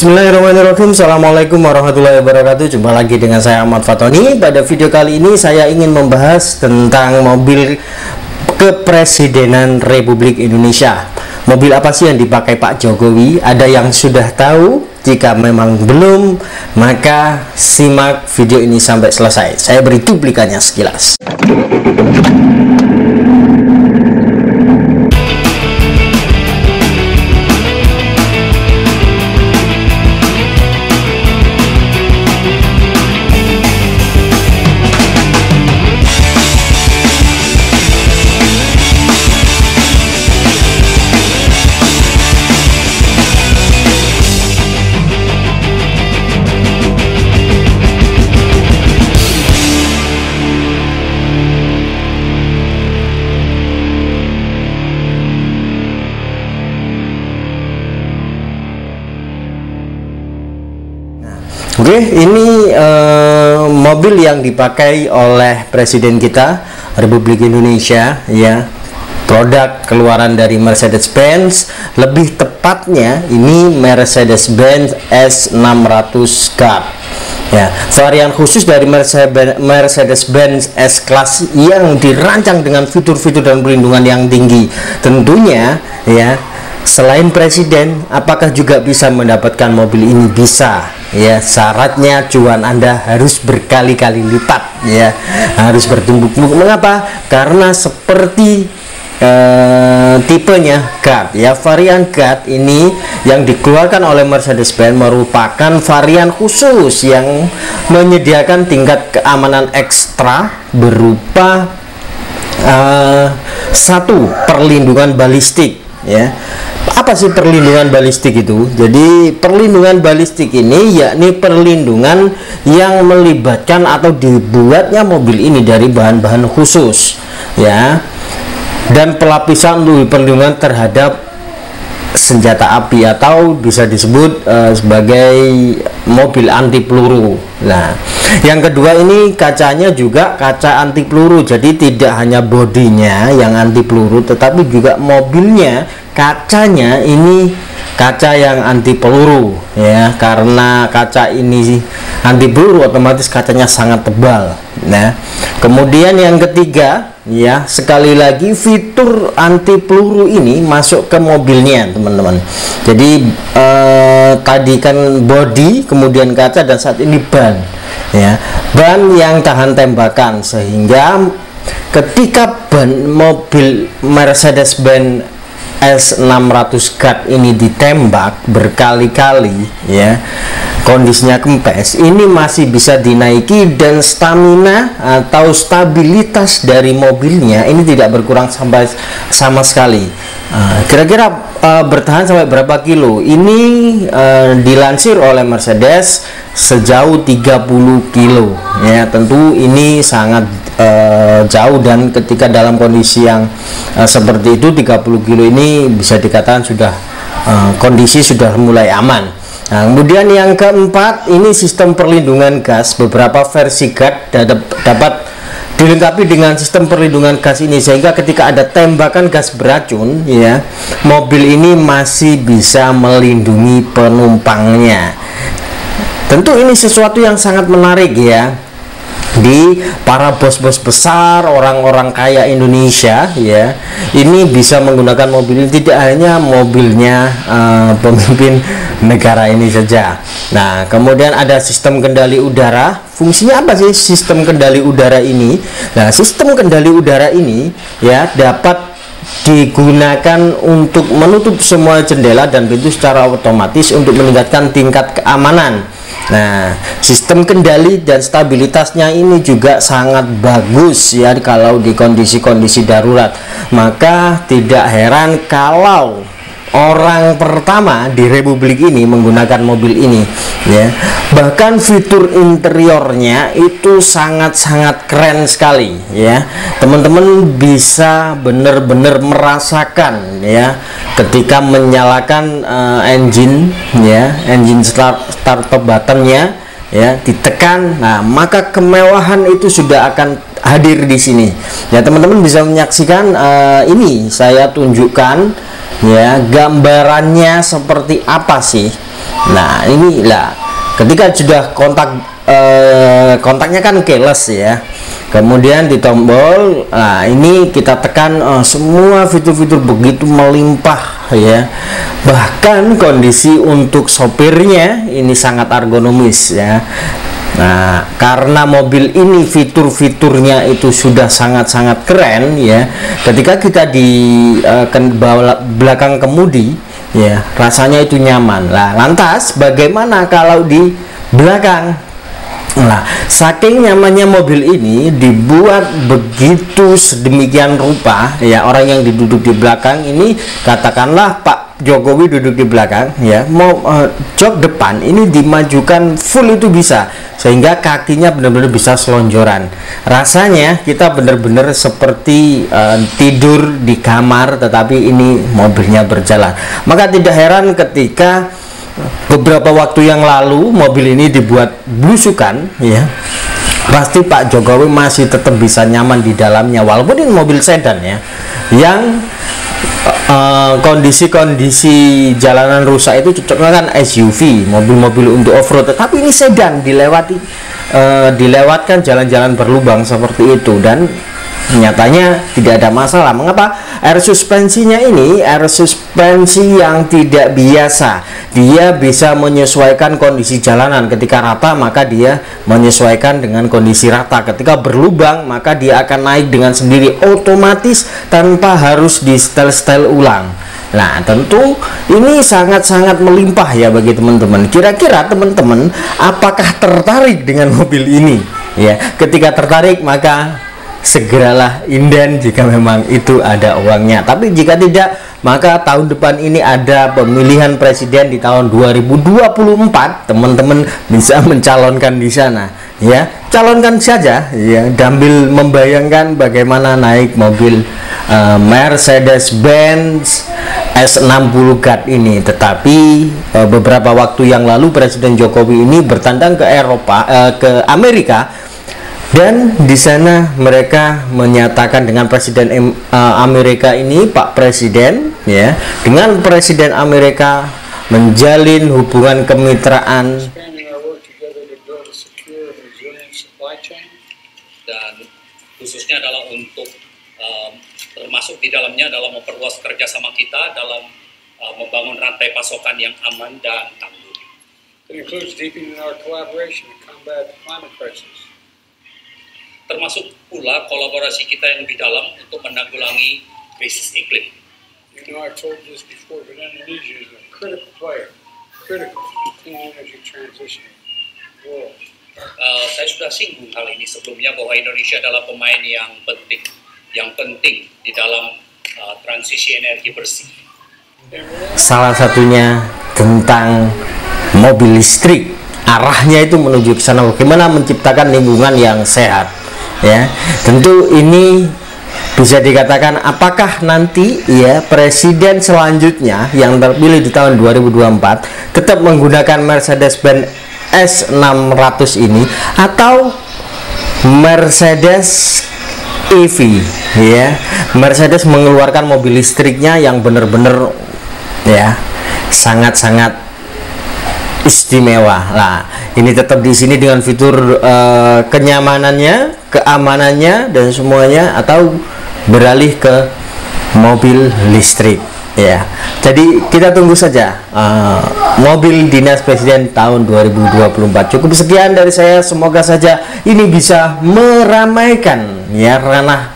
Bismillahirrahmanirrahim. Assalamualaikum warahmatullahi wabarakatuh. Jumpa lagi dengan saya Ahmad Fatoni. Pada video kali ini saya ingin membahas tentang mobil kepresidenan Republik Indonesia. Mobil apa sih yang dipakai Pak Jokowi? Ada yang sudah tahu? Jika memang belum, maka simak video ini sampai selesai. Saya beri cuplikannya sekilas. Oke, ini mobil yang dipakai oleh Presiden kita Republik Indonesia, ya. Produk keluaran dari Mercedes-Benz, lebih tepatnya ini Mercedes-Benz S600 Cup. Ya, varian khusus dari Mercedes-Benz S-Class yang dirancang dengan fitur-fitur dan perlindungan yang tinggi. Tentunya, ya. Selain presiden, apakah juga bisa mendapatkan mobil ini? Bisa, ya. Syaratnya cuan Anda harus berkali-kali lipat, ya, harus bertumbuk-tumbuk. Mengapa? Karena seperti tipenya Cup, ya. Varian Cup ini yang dikeluarkan oleh Mercedes-Benz merupakan varian khusus yang menyediakan tingkat keamanan ekstra berupa satu, perlindungan balistik, ya. Apa sih perlindungan balistik itu? Jadi perlindungan balistik ini yakni perlindungan yang melibatkan atau dibuatnya mobil ini dari bahan-bahan khusus, ya, dan pelapisan untuk perlindungan terhadap senjata api atau bisa disebut sebagai mobil anti peluru. Nah, yang kedua ini kacanya juga kaca anti peluru. Jadi tidak hanya bodinya yang anti peluru, tetapi juga mobilnya kacanya ini kaca yang anti peluru, ya. Karena kaca ini anti peluru, otomatis kacanya sangat tebal. Nah, kemudian yang ketiga, ya, sekali lagi fitur anti peluru ini masuk ke mobilnya, teman-teman. Jadi tadi kan body, kemudian kaca, dan saat ini ban, ya, ban yang tahan tembakan, sehingga ketika ban mobil Mercedes-Benz S600 Cup ini ditembak berkali-kali, ya, kondisinya kempes, ini masih bisa dinaiki dan stamina atau stabilitas dari mobilnya ini tidak berkurang sampai sama sekali. Kira-kira bertahan sampai berapa kilo? Ini dilansir oleh Mercedes sejauh 30 kilo, ya. Tentu ini sangat jauh, dan ketika dalam kondisi yang seperti itu 30 kilo ini bisa dikatakan sudah kondisi sudah mulai aman. Nah, kemudian yang keempat ini sistem perlindungan gas. Beberapa versi gas dapat dilengkapi dengan sistem perlindungan gas ini, sehingga ketika ada tembakan gas beracun, ya, mobil ini masih bisa melindungi penumpangnya. Tentu ini sesuatu yang sangat menarik, ya, di para bos-bos besar, orang-orang kaya Indonesia, ya. Ini bisa menggunakan mobil ini, tidak hanya mobilnya pemimpin negara ini saja. Nah, kemudian ada sistem kendali udara. Fungsinya apa sih sistem kendali udara ini? Nah, sistem kendali udara ini, ya, dapat digunakan untuk menutup semua jendela dan pintu secara otomatis untuk meningkatkan tingkat keamanan. Nah, sistem kendali dan stabilitasnya ini juga sangat bagus, ya, kalau di kondisi-kondisi darurat. Maka tidak heran kalau orang pertama di Republik ini menggunakan mobil ini, ya. Bahkan fitur interiornya itu sangat-sangat keren sekali, ya. Teman-teman bisa benar-benar merasakan, ya, ketika menyalakan engine, ya, engine start buttonnya, ya, ditekan. Nah, maka kemewahan itu sudah akan hadir di sini. Ya, teman-teman bisa menyaksikan ini saya tunjukkan, ya, gambarannya seperti apa sih. Nah inilah ketika sudah kontaknya kan keyless ya, kemudian di tombol, nah ini kita tekan, semua fitur-fitur begitu melimpah ya, bahkan kondisi untuk sopirnya ini sangat ergonomis ya. Nah karena mobil ini fitur-fiturnya itu sudah sangat-sangat keren ya, ketika kita di belakang kemudi ya, rasanya itu nyaman lah. Lantas bagaimana kalau di belakang? Nah, saking nyamannya mobil ini dibuat begitu sedemikian rupa ya, orang yang duduk di belakang ini, katakanlah Pak Jokowi duduk di belakang ya, mau jok depan ini dimajukan full itu bisa, sehingga kakinya benar-benar bisa selonjoran. Rasanya kita benar-benar seperti tidur di kamar, tetapi ini mobilnya berjalan. Maka tidak heran ketika beberapa waktu yang lalu mobil ini dibuat blusukan ya, pasti Pak Jokowi masih tetap bisa nyaman di dalamnya, walaupun ini mobil sedan ya, yang kondisi-kondisi jalanan rusak itu cocoknya kan SUV, mobil-mobil untuk off-road, tetapi ini sedan, dilewatkan jalan-jalan berlubang seperti itu, dan nyatanya tidak ada masalah. Mengapa? Air suspensinya ini air suspensi yang tidak biasa, dia bisa menyesuaikan kondisi jalanan. Ketika rata maka dia menyesuaikan dengan kondisi rata, ketika berlubang maka dia akan naik dengan sendiri otomatis tanpa harus di setel ulang. Nah tentu ini sangat-sangat melimpah ya bagi teman-teman. Kira-kira teman-teman apakah tertarik dengan mobil ini ya? Ketika tertarik maka segeralah inden jika memang itu ada uangnya. Tapi jika tidak, maka tahun depan ini ada pemilihan presiden di tahun 2024, teman-teman bisa mencalonkan di sana ya, calonkan saja ya, sambil membayangkan bagaimana naik mobil Mercedes-Benz S60 GAT ini. Tetapi beberapa waktu yang lalu Presiden Jokowi ini bertandang ke ke Amerika, dan di sana mereka menyatakan dengan Presiden Amerika ini, Pak Presiden ya, dengan Presiden Amerika menjalin hubungan kemitraan dan khususnya adalah untuk termasuk di dalamnya dalam memperluas kerjasama kita dalam membangun rantai pasokan yang aman dan tangguh. It includes deepening our collaboration to combat the climate crisis. Termasuk pula kolaborasi kita yang lebih dalam untuk menanggulangi krisis iklim. You know, I told this before, but Indonesia is a critical player, critical to the clean energy transition world. Saya sudah singgung hal ini sebelumnya, bahwa Indonesia adalah pemain yang penting di dalam transisi energi bersih. Salah satunya tentang mobil listrik, arahnya itu menuju ke sana, bagaimana menciptakan lingkungan yang sehat. Ya, tentu ini bisa dikatakan apakah nanti ya presiden selanjutnya yang terpilih di tahun 2024 tetap menggunakan Mercedes-Benz S600 ini atau Mercedes EV ya. Mercedes mengeluarkan mobil listriknya yang benar-benar ya sangat-sangat istimewa. Nah, ini tetap di sini dengan fitur kenyamanannya, keamanannya dan semuanya, atau beralih ke mobil listrik ya. Jadi kita tunggu saja mobil dinas presiden tahun 2024. Cukup sekian dari saya, semoga saja ini bisa meramaikan ya ranah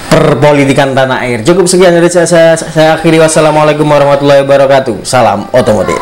perpolitikan tanah air. Cukup sekian dari saya akhiri. Wassalamualaikum warahmatullahi wabarakatuh. Salam otomotif.